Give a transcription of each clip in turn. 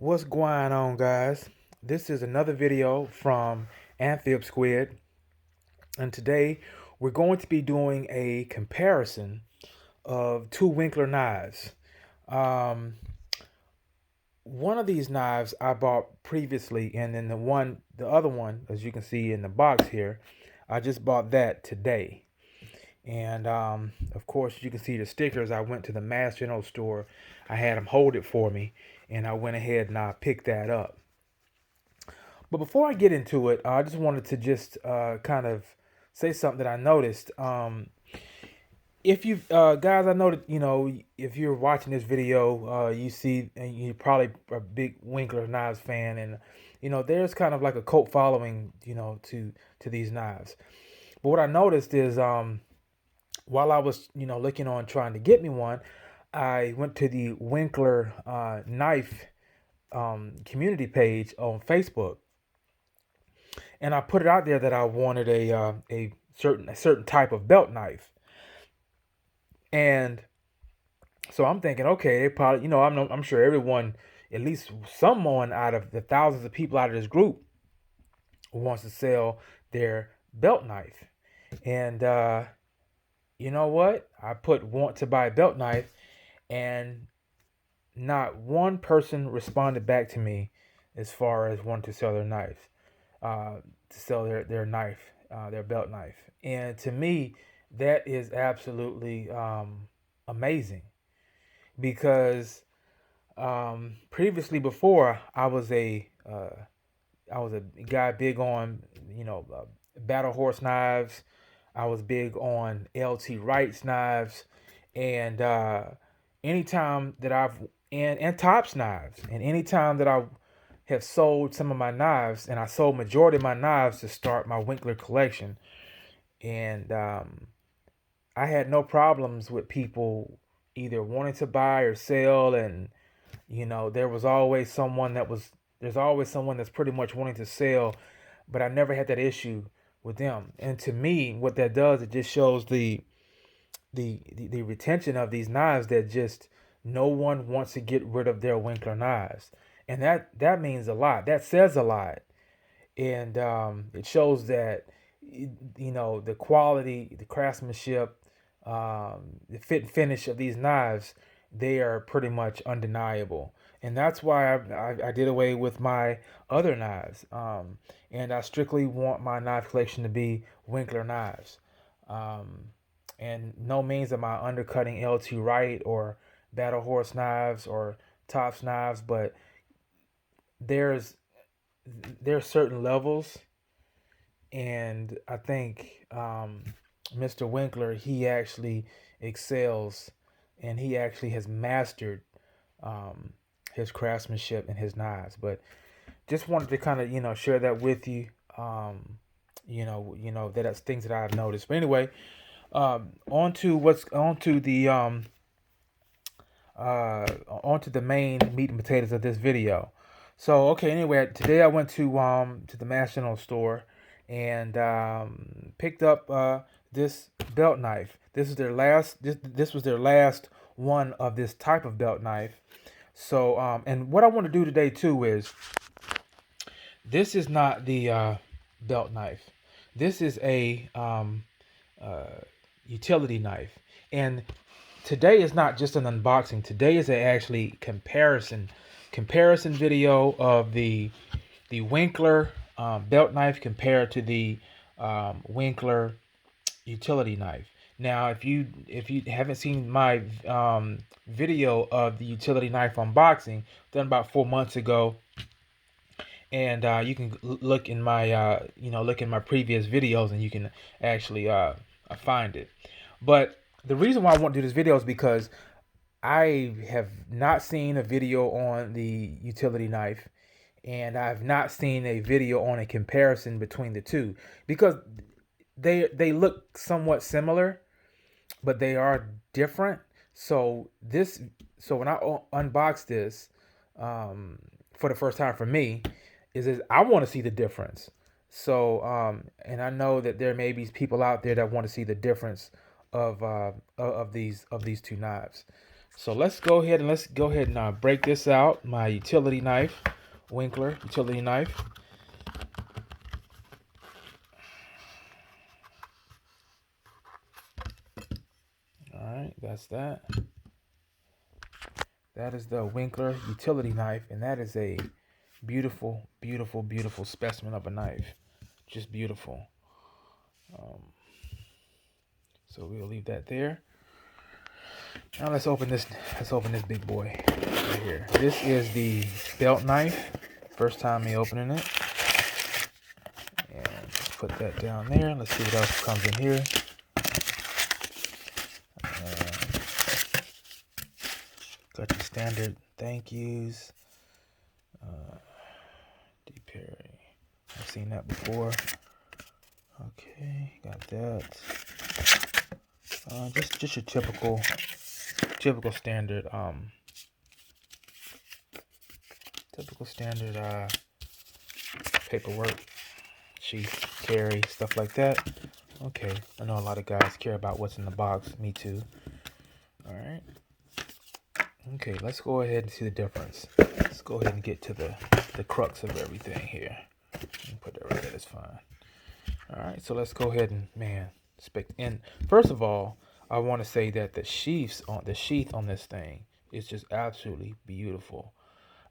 What's going on, guys? This is another video from Amphib Squid, and today we're going to be doing a comparison of two Winkler knives. Um, one of these knives I bought previously, and then the other one, as you can see in the box here, I just bought that today. And of course, you can see the stickers. I went to the Mass General store. I had them hold it for me, and I went ahead and I picked that up. But before I get into it, I just wanted to just kind of say something that I noticed. If you guys, I know that if you're watching this video, you see, and you're probably a big Winkler knives fan, and there's kind of like a cult following, to these knives. But what I noticed is, while I was looking on trying to get me one, I went to the Winkler knife community page on Facebook, and I put it out there that I wanted a certain type of belt knife. And so I'm thinking, okay, they probably, I'm sure everyone, at least someone out of the thousands of people out of this group, wants to sell their belt knife. And you know what? I put want to buy a belt knife, and not one person responded back to me as far as wanting to sell their knife, to sell their knife, their belt knife. And to me, that is absolutely amazing, because previously, before, I was a guy big on battle horse knives. I was big on LT Wright's knives, and anytime that and Tops knives, and anytime that I have sold some of my knives, and I sold majority of my knives to start my Winkler collection, and I had no problems with people either wanting to buy or sell, and there was always someone there's always someone that's pretty much wanting to sell, but I never had that issue with them. And to me, what that does, it just shows the retention of these knives, that just no one wants to get rid of their Winkler knives. And that means a lot. That says a lot. And it shows that the quality, the craftsmanship, the fit and finish of these knives, they are pretty much undeniable. And that's why I did away with my other knives. And I strictly want my knife collection to be Winkler knives. Um, and no means am I undercutting LT Wright or Battle Horse knives or Tops knives, but there's there's certain levels, and I think Mr. Winkler, he actually excels, and he actually has mastered um, his craftsmanship and his knives. But just wanted to kind of share that with you. That's things that I've noticed. But anyway, onto the main meat and potatoes of this video. So okay, anyway, today I went to the National store, and picked up this belt knife. This was their last one of this type of belt knife. So and what I want to do today too is, this is not the belt knife. This is a uh, utility knife. And today is not just an unboxing. Today is a actually comparison video of the Winkler belt knife compared to the Winkler utility knife. Now, if you haven't seen my video of the utility knife unboxing, done about 4 months ago, and you can look in my look in my previous videos, and you can actually find it. But the reason why I want to do this video is because I have not seen a video on the utility knife, and I've not seen a video on a comparison between the two, because they look somewhat similar, but they are different. So when I unbox this for the first time for me, is I want to see the difference. So and I know that there may be people out there that want to see the difference of these two knives. So let's go ahead and break this out. My utility knife, Winkler utility knife. All right, that's that. That is the Winkler utility knife, and that is a beautiful, beautiful, beautiful specimen of a knife. Just beautiful. Um, so we'll leave that there. Now let's open this. Let's open this big boy right here. This is the belt knife. First time me opening it. And let's put that down there. Let's see what else comes in here. Got your standard thank yous. D. Perry. I've seen that before. Okay, got that. Just your typical standard paperwork, sheath, carry, stuff like that. Okay, I know a lot of guys care about what's in the box. Me too. All right. Okay, let's go ahead and see the difference. Let's go ahead and get to the crux of everything here. Put that right there. That's fine. All right, so let's go ahead and and first of all, I want to say that the sheath on this thing is just absolutely beautiful.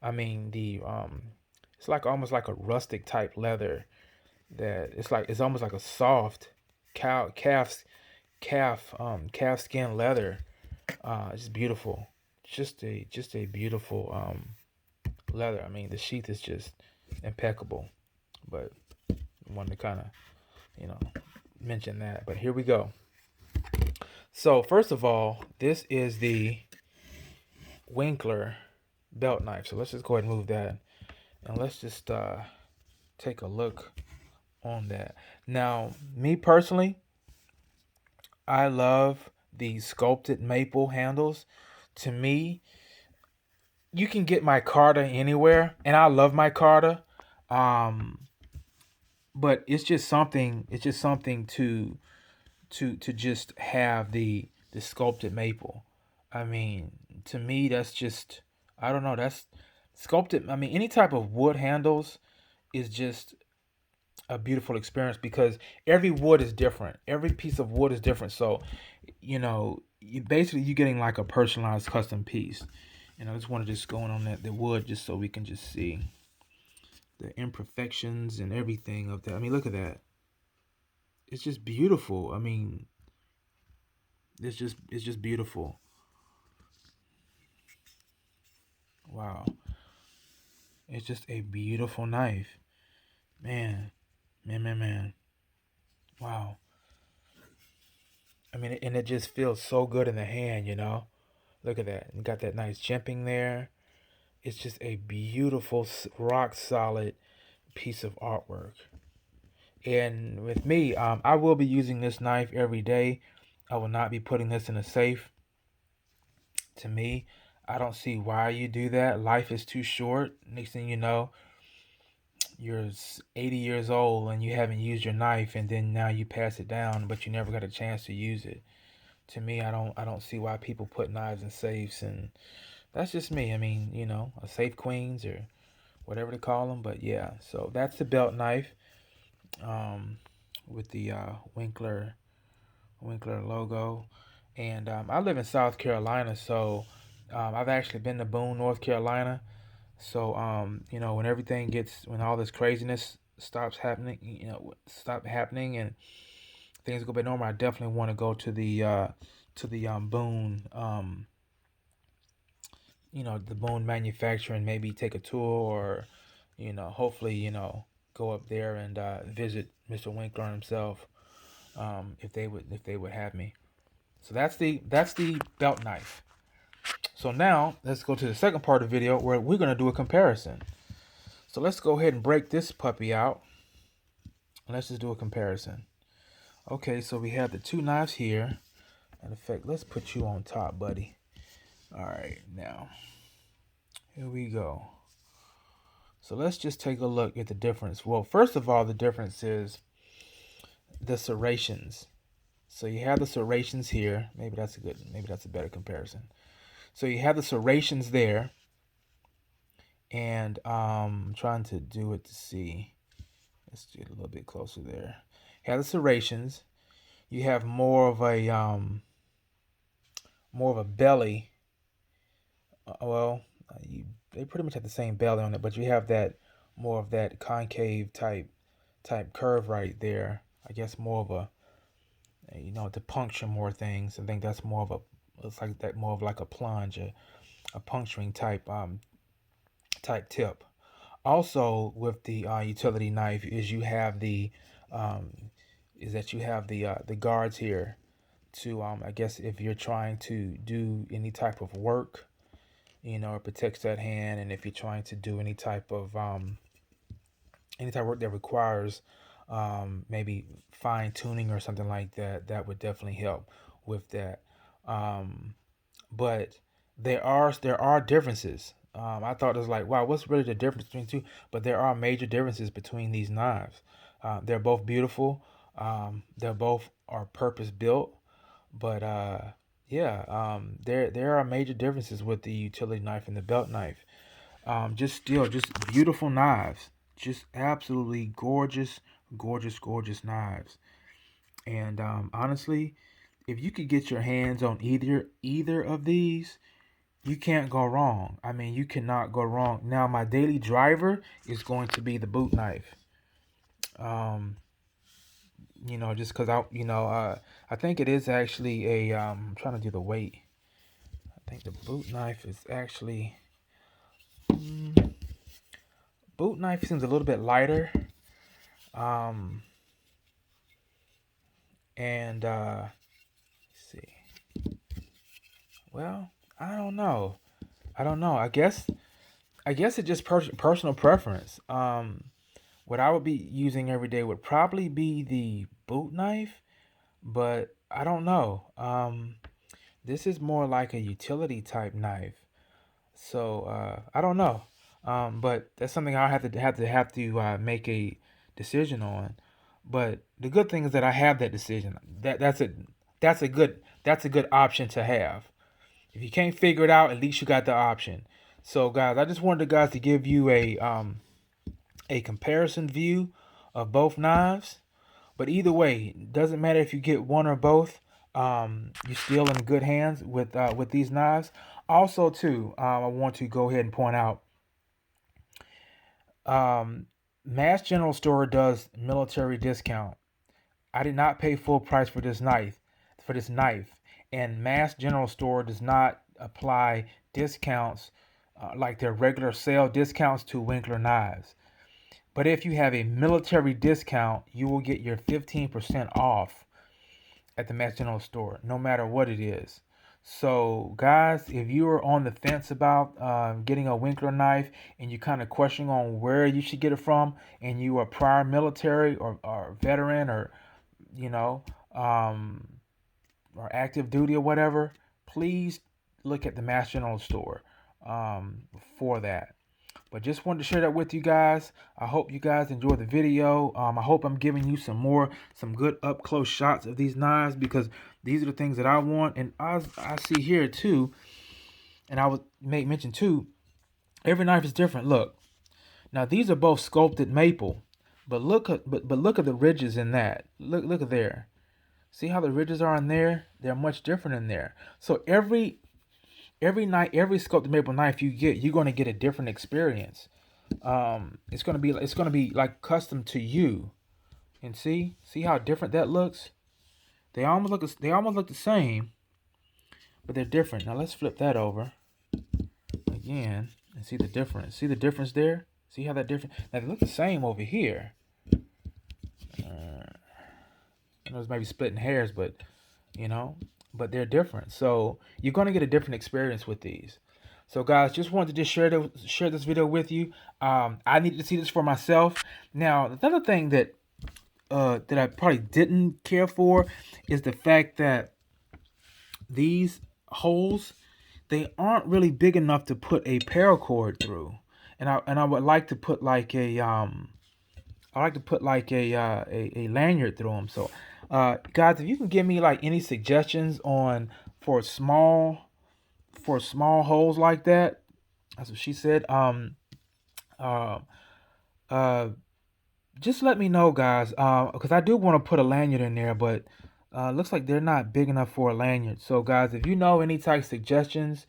I mean, it's like almost like a rustic type leather that it's almost like a soft calf skin leather. It's beautiful. Just a beautiful leather. I mean, the sheath is just impeccable. But I wanted to kind of, mention that. But here we go. So first of all, this is the Winkler belt knife. So let's just go ahead and move that, and let's just take a look on that. Now, me personally, I love the sculpted maple handles. To me, you can get micarta anywhere, and I love micarta. But it's just something. It's just something to just have the sculpted maple. I mean, to me, that's just, I don't know. That's sculpted. I mean, any type of wood handles is just a beautiful experience because every wood is different. Every piece of wood is different. So, you're getting like a personalized custom piece. And I just want to just go in on the wood just so we can just see the imperfections and everything of that. I mean, look at that. It's just beautiful. I mean, it's just beautiful. Wow. It's just a beautiful knife. Man. Man. Wow. I mean, and it just feels so good in the hand. Look at that. You got that nice jimping there. It's just a beautiful, rock solid piece of artwork. And with me, I will be using this knife every day. I will not be putting this in a safe. To me, I don't see why you do that. Life is too short. Next thing you know, you're 80 years old and you haven't used your knife, and then now you pass it down, but you never got a chance to use it. To me, I don't see why people put knives in safes, and that's just me. I mean, a safe queens or whatever to call them. But yeah, so that's the belt knife with the Winkler logo. And I live in South Carolina, so I've actually been to Boone, North Carolina. So when all this craziness stops happening, and things go back normal, I definitely want to go to the Boone, the Boone manufacturing, maybe take a tour, or hopefully go up there and visit Mr. Winkler himself, if they would have me. So that's the belt knife. So now let's go to the second part of the video where we're going to do a comparison. So let's go ahead and break this puppy out. Let's just do a comparison. Okay, so we have the two knives here. In effect, let's put you on top, buddy. All right, now here we go. So let's just take a look at the difference. Well, first of all, the difference is the serrations. So you have the serrations here. Maybe that's a better comparison. So you have the serrations there, and I'm trying to do it to see. Let's do it a little bit closer there. You have the serrations. You have more of a belly. Well, they pretty much have the same belly on it, but you have that more of that concave type curve right there. I guess more of to puncture more things. I think that's more of a it's like that more of like a plunge, a puncturing type tip. Also, with the utility knife, um, is that you have the guards here to I guess if you're trying to do any type of work, it protects that hand, and if you're trying to do any type of work that requires maybe fine tuning or something like that, that would definitely help with that. Um, but there are differences. I thought it was like, wow, what's really the difference between two? But there are major differences between these knives. They're both beautiful. They're both are purpose built, but yeah, there are major differences with the utility knife and the belt knife. Just beautiful knives, just absolutely gorgeous, gorgeous, gorgeous knives. And honestly, if you could get your hands on either of these, you can't go wrong. I mean, you cannot go wrong. Now, my daily driver is going to be the boot knife. Um, just because I think it is actually I'm trying to do the weight. I think the boot knife is actually, mm, boot knife seems a little bit lighter. Um, and let's see. Well, I don't know. I don't know. I guess it's just personal preference. What I would be using every day would probably be the boot knife, but I don't know. This is more like a utility type knife, so I don't know. But that's something I have to make a decision on. But the good thing is that I have that decision. That's a good option to have. If you can't figure it out, at least you got the option. So guys, I just wanted the guys to give you a comparison view of both knives. But either way, doesn't matter if you get one or both. You're still in good hands with these knives. Also, too, I want to go ahead and point out, um, Mass General Store does military discount. I did not pay full price for this knife, and Mass General Store does not apply discounts like their regular sale discounts to Winkler knives. But if you have a military discount, you will get your 15% off at the Mass General Store, no matter what it is. So, guys, if you are on the fence about getting a Winkler knife and you kind of questioning on where you should get it from, and you are prior military or veteran or you know, um, or active duty or whatever, please look at the Mass General Store for that. But just wanted to share that with you guys. I hope you guys enjoy the video. I hope I'm giving you some good up close shots of these knives, because these are the things that I want. And I see here too, and I would make mention too, every knife is different. Look, now these are both sculpted maple, but look at the ridges in that. Look at there. See how the ridges are in there? They're much different in there. So every sculpted maple knife you get, you're going to get a different experience. It's gonna be like custom to you. And see how different that looks. They almost look the same, but they're different. Now let's flip that over again and see the difference. See the difference there? See how that different? Now they look the same over here. I know it's maybe splitting hairs, but you know, but they're different. So you're gonna get a different experience with these. So guys, just wanted to just share this video with you. I needed to see this for myself. Now, another thing that I probably didn't care for is the fact that these holes, they aren't really big enough to put a paracord through. And I would like to put like a lanyard through them. So guys, if you can give me like any suggestions on for small for small holes like that. That's what she said. Uh, uh, just let me know, guys, because I do want to put a lanyard in there, but looks like they're not big enough for a lanyard. So, guys, if you know any type of suggestions,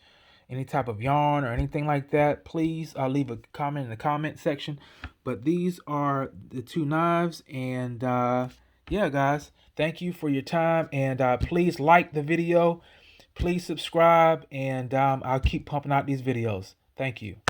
any type of yarn or anything like that, please leave a comment in the comment section. But these are the two knives, and yeah, guys, thank you for your time, and please like the video, please subscribe, and I'll keep pumping out these videos. Thank you.